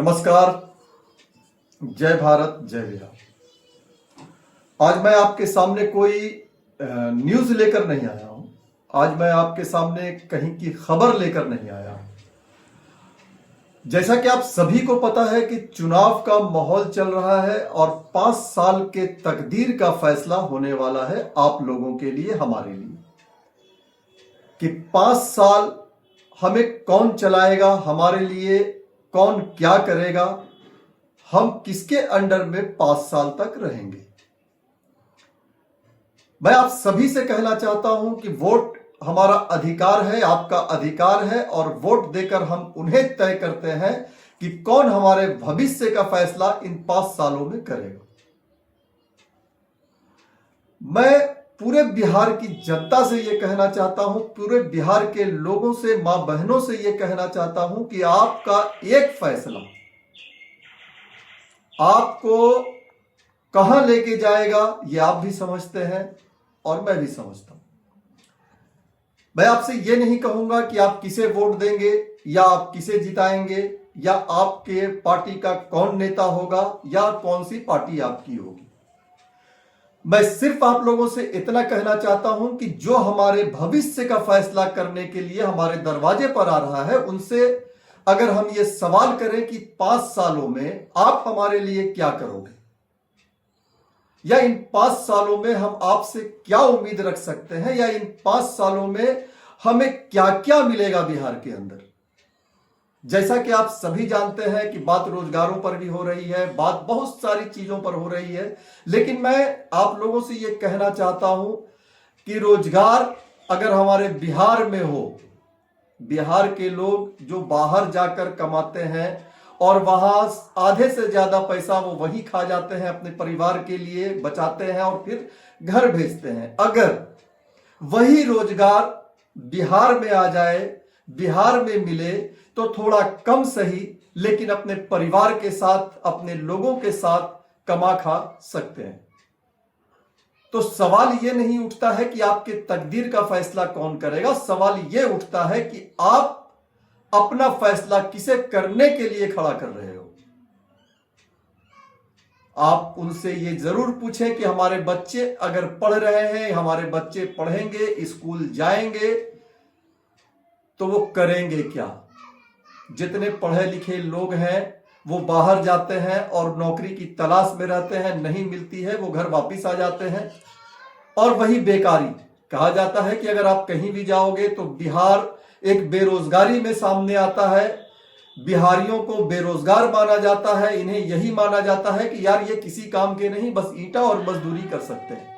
नमस्कार, जय भारत, जय बिहार। आज मैं आपके सामने कोई न्यूज लेकर नहीं आया हूं। आज मैं आपके सामने कहीं की खबर लेकर नहीं आया हूं। जैसा कि आप सभी को पता है कि चुनाव का माहौल चल रहा है और 5 साल के तकदीर का फैसला होने वाला है आप लोगों के लिए, हमारे लिए, कि 5 साल हमें कौन चलाएगा, हमारे लिए कौन क्या करेगा, हम किसके अंडर में 5 साल तक रहेंगे। मैं आप सभी से कहना चाहता हूं कि वोट हमारा अधिकार है, आपका अधिकार है, और वोट देकर हम उन्हें तय करते हैं कि कौन हमारे भविष्य का फैसला इन 5 सालों में करेगा। मैं पूरे बिहार की जनता से यह कहना चाहता हूं, पूरे बिहार के लोगों से, मां बहनों से यह कहना चाहता हूं कि आपका एक फैसला आपको कहां लेके जाएगा यह आप भी समझते हैं और मैं भी समझता हूं। मैं आपसे यह नहीं कहूंगा कि आप किसे वोट देंगे या आप किसे जिताएंगे या आपके पार्टी का कौन नेता होगा या कौन सी पार्टी आपकी होगी। मैं सिर्फ आप लोगों से इतना कहना चाहता हूं कि जो हमारे भविष्य का फैसला करने के लिए हमारे दरवाजे पर आ रहा है, उनसे अगर हम ये सवाल करें कि 5 सालों में आप हमारे लिए क्या करोगे, या इन 5 सालों में हम आपसे क्या उम्मीद रख सकते हैं, या इन 5 सालों में हमें क्या क्या मिलेगा बिहार के अंदर। जैसा कि आप सभी जानते हैं कि बात रोजगारों पर भी हो रही है, बात बहुत सारी चीजों पर हो रही है, लेकिन मैं आप लोगों से यह कहना चाहता हूं कि रोजगार अगर हमारे बिहार में हो, बिहार के लोग जो बाहर जाकर कमाते हैं और वहां आधे से ज्यादा पैसा वो वही खा जाते हैं, अपने परिवार के लिए बचाते हैं और फिर घर भेजते हैं। अगर वही रोजगार बिहार में आ जाए, बिहार में मिले, तो थोड़ा कम सही लेकिन अपने परिवार के साथ, अपने लोगों के साथ कमा खा सकते हैं। तो सवाल यह नहीं उठता है कि आपके तकदीर का फैसला कौन करेगा, सवाल यह उठता है कि आप अपना फैसला किसे करने के लिए खड़ा कर रहे हो। आप उनसे ये जरूर पूछें कि हमारे बच्चे अगर पढ़ रहे हैं, हमारे बच्चे पढ़ेंगे, स्कूल जाएंगे, तो वो करेंगे क्या। जितने पढ़े लिखे लोग हैं वो बाहर जाते हैं और नौकरी की तलाश में रहते हैं, नहीं मिलती है, वो घर वापस आ जाते हैं। और वही बेकारी कहा जाता है कि अगर आप कहीं भी जाओगे तो बिहार एक बेरोजगारी में सामने आता है। बिहारियों को बेरोजगार माना जाता है, इन्हें यही माना जाता है कि यार ये किसी काम के नहीं, बस ईंटा और मजदूरी कर सकते हैं।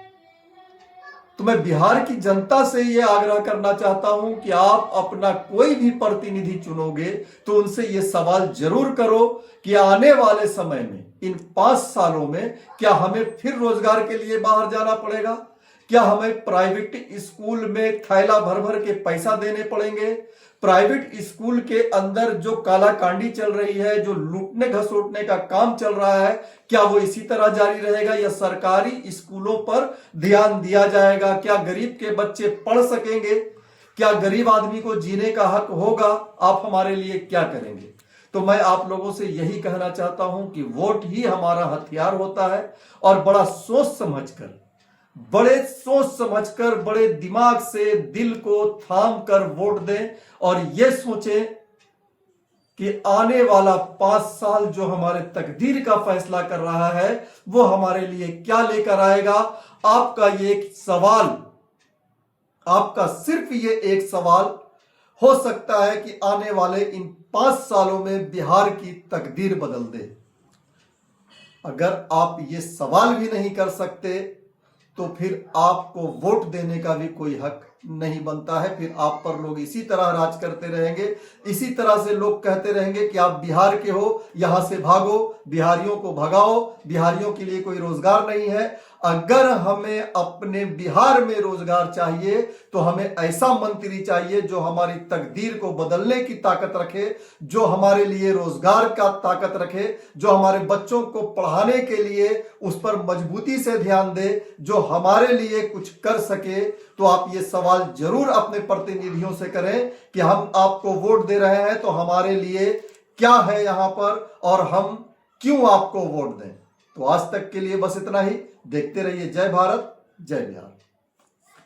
तो मैं बिहार की जनता से यह आग्रह करना चाहता हूं कि आप अपना कोई भी प्रतिनिधि चुनोगे तो उनसे यह सवाल जरूर करो कि आने वाले समय में, इन 5 सालों में, क्या हमें फिर रोजगार के लिए बाहर जाना पड़ेगा? क्या हमें प्राइवेट स्कूल में थैला भर भर के पैसा देने पड़ेंगे? प्राइवेट स्कूल के अंदर जो कालाकांडी चल रही है, जो लूटने घसोटने का काम चल रहा है, क्या वो इसी तरह जारी रहेगा या सरकारी स्कूलों पर ध्यान दिया जाएगा? क्या गरीब के बच्चे पढ़ सकेंगे? क्या गरीब आदमी को जीने का हक होगा? आप हमारे लिए क्या करेंगे? तो मैं आप लोगों से यही कहना चाहता हूं कि वोट ही हमारा हथियार होता है और बड़ा सोच समझकर, बड़े दिमाग से दिल को थाम कर वोट दें और यह सोचें कि आने वाला 5 साल जो हमारे तकदीर का फैसला कर रहा है वो हमारे लिए क्या लेकर आएगा। आपका ये एक सवाल, आपका सिर्फ ये एक सवाल हो सकता है कि आने वाले इन 5 सालों में बिहार की तकदीर बदल दे। अगर आप ये सवाल भी नहीं कर सकते तो फिर आपको वोट देने का भी कोई हक नहीं बनता है। फिर आप पर लोग इसी तरह राज करते रहेंगे, इसी तरह से लोग कहते रहेंगे कि आप बिहार के हो, यहां से भागो, बिहारियों को भगाओ, बिहारियों के लिए कोई रोजगार नहीं है। अगर हमें अपने बिहार में रोजगार चाहिए तो हमें ऐसा मंत्री चाहिए जो हमारी तकदीर को बदलने की ताकत रखे, जो हमारे लिए रोजगार का ताकत रखे, जो हमारे बच्चों को पढ़ाने के लिए उस पर मजबूती से ध्यान दे, जो हमारे लिए कुछ कर सके। तो आप ये सवाल जरूर अपने प्रतिनिधियों से करें कि हम आपको वोट दे रहे हैं तो हमारे लिए क्या है यहां पर और हम क्यों आपको वोट दें। तो आज तक के लिए बस इतना ही। देखते रहिए जय भारत जय बिहार।